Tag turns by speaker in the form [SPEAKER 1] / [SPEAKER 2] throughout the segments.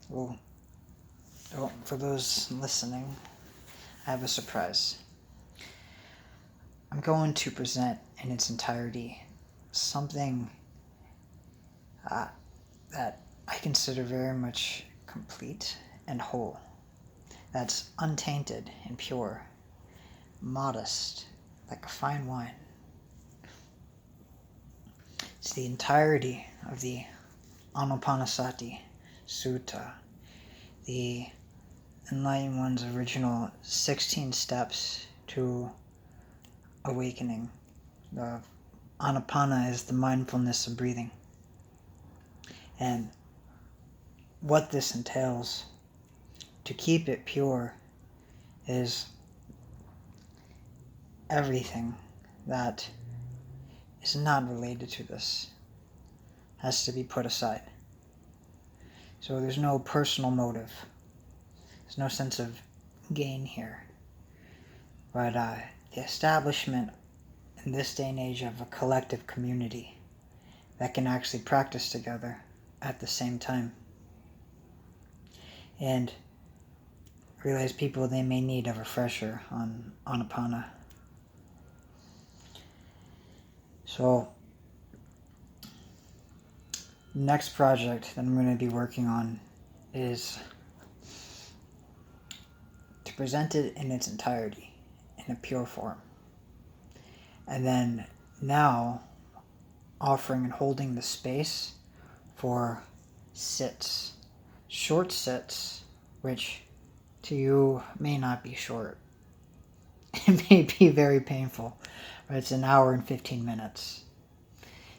[SPEAKER 1] Well, for those listening, I have a surprise. I'm going to present in its entirety something that I consider very much complete and whole, that's untainted and pure, modest, like a fine wine. It's the entirety of the Anapanasati Sutta, the Enlightened One's original 16 steps to awakening. The Anapana is the mindfulness of breathing. And what this entails, to keep it pure, is everything that is not related to this has to be put aside. So there's no personal motive. There's no sense of gain here. But the establishment in this day and age of a collective community that can actually practice together at the same time. And realize people, they may need a refresher on Anapana. So, next project that I'm going to be working on is to present it in its entirety, in a pure form. And then now, offering and holding the space for sits. Short sits, which to you may not be short. It may be very painful, but it's an hour and 15 minutes.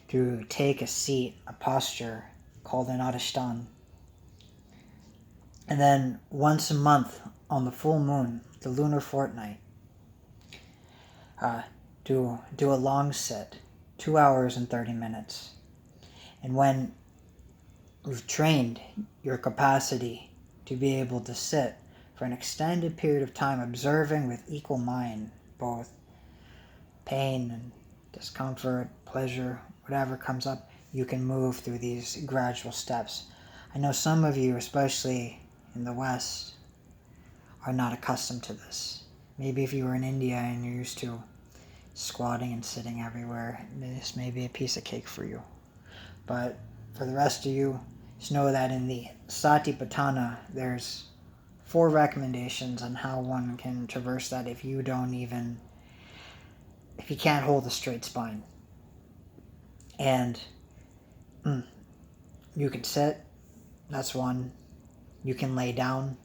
[SPEAKER 1] To take a seat, a posture called an adishtan. And then once a month on the full moon, the lunar fortnight, do a long sit, 2 hours and 30 minutes. And when you've trained your capacity to be able to sit for an extended period of time, observing with equal mind both pain and discomfort, pleasure, whatever comes up, you can move through these gradual steps. I know some of you, especially in the West, are not accustomed to this. Maybe if you were in India and you're used to squatting and sitting everywhere, this may be a piece of cake for you. But for the rest of you, just know that in the Satipatthana, there's 4 recommendations on how one can traverse that if you can't hold a straight spine. And you can sit, that's 1. You can lay down,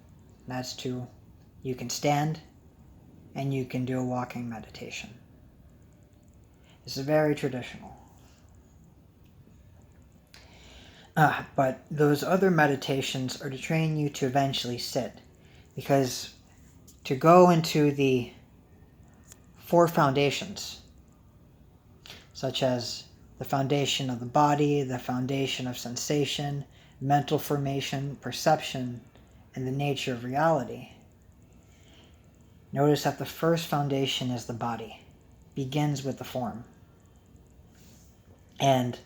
[SPEAKER 1] that's 2. You can stand, and you can do a walking meditation. This is very traditional. But those other meditations are to train you to eventually sit. Because to go into the 4 foundations, such as the foundation of the body, the foundation of sensation, mental formation, perception, and the nature of reality. Notice that the first foundation is the body, begins with the form. And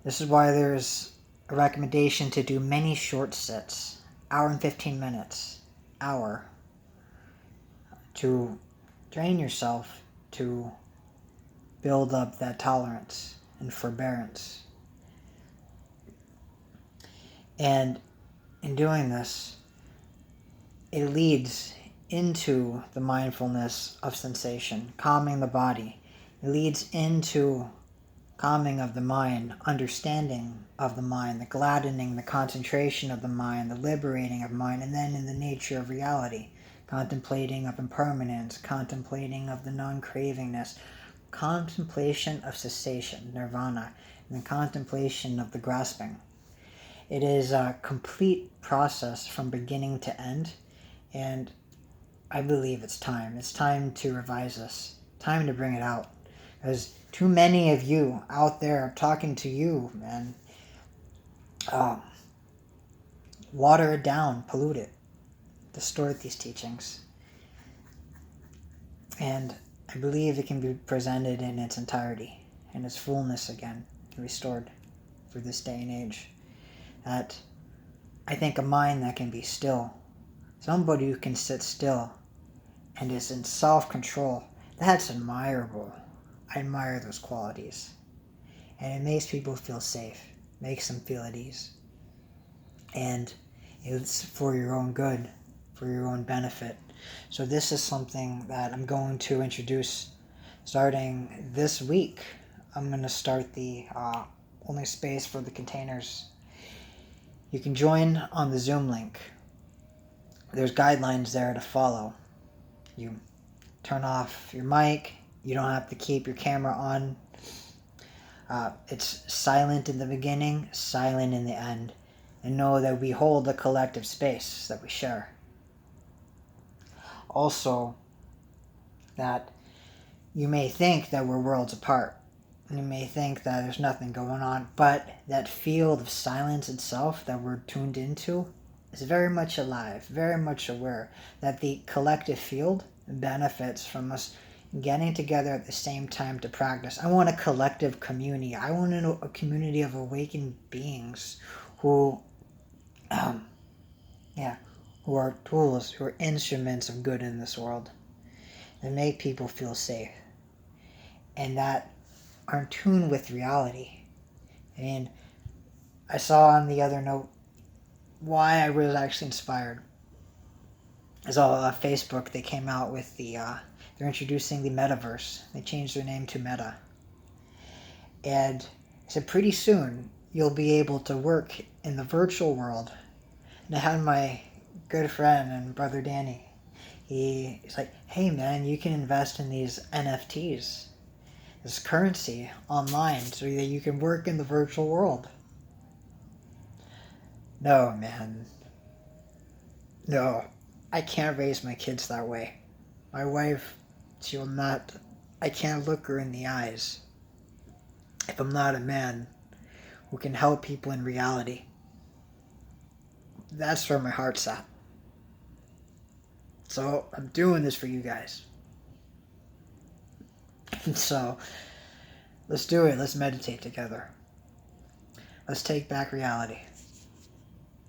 [SPEAKER 1] this is why there's a recommendation to do many short sits, hour and 15 minutes, hour, to train yourself to build up that tolerance and forbearance. And in doing this, it leads into the mindfulness of sensation, calming the body. It leads into calming of the mind, understanding of the mind, the gladdening, the concentration of the mind, the liberating of mind, and then in the nature of reality, contemplating of impermanence, contemplating of the non-cravingness, contemplation of cessation, nirvana, and the contemplation of the grasping. It is a complete process from beginning to end, and I believe it's time. It's time to revise this, time to bring it out, because too many of you out there talking to you, man, water it down, pollute it, distort these teachings. And I believe it can be presented in its entirety, in its fullness again, restored for this day and age. That I think a mind that can be still, somebody who can sit still and is in self-control, that's admirable. I admire those qualities. And it makes people feel safe, makes them feel at ease. And it's for your own good, for your own benefit. So this is something that I'm going to introduce starting this week. I'm going to start the only space for the containers. You can join on the Zoom link. There's guidelines there to follow. You turn off your mic. You don't have to keep your camera on. It's silent in the beginning, silent in the end. And know that we hold a collective space that we share. Also, that you may think that we're worlds apart. You may think that there's nothing going on, but that field of silence itself that we're tuned into is very much alive, very much aware that the collective field benefits from us getting together at the same time to practice. I want a collective community. I want a community of awakened beings who who are tools, who are instruments of good in this world, that make people feel safe, and that are in tune with reality. I mean, I saw on the other note why I was actually inspired. I saw on Facebook they came out with they're introducing the metaverse. They changed their name to Meta. And I said pretty soon you'll be able to work in the virtual world. And I had my good friend and brother Danny. He's like, hey man, you can invest in these NFTs, this currency online, so that you can work in the virtual world. No, man. No. I can't raise my kids that way. My wife, she will not. I can't look her in the eyes if I'm not a man who can help people in reality. That's where my heart's at. So I'm doing this for you guys. So let's do it. Let's meditate together. Let's take back reality.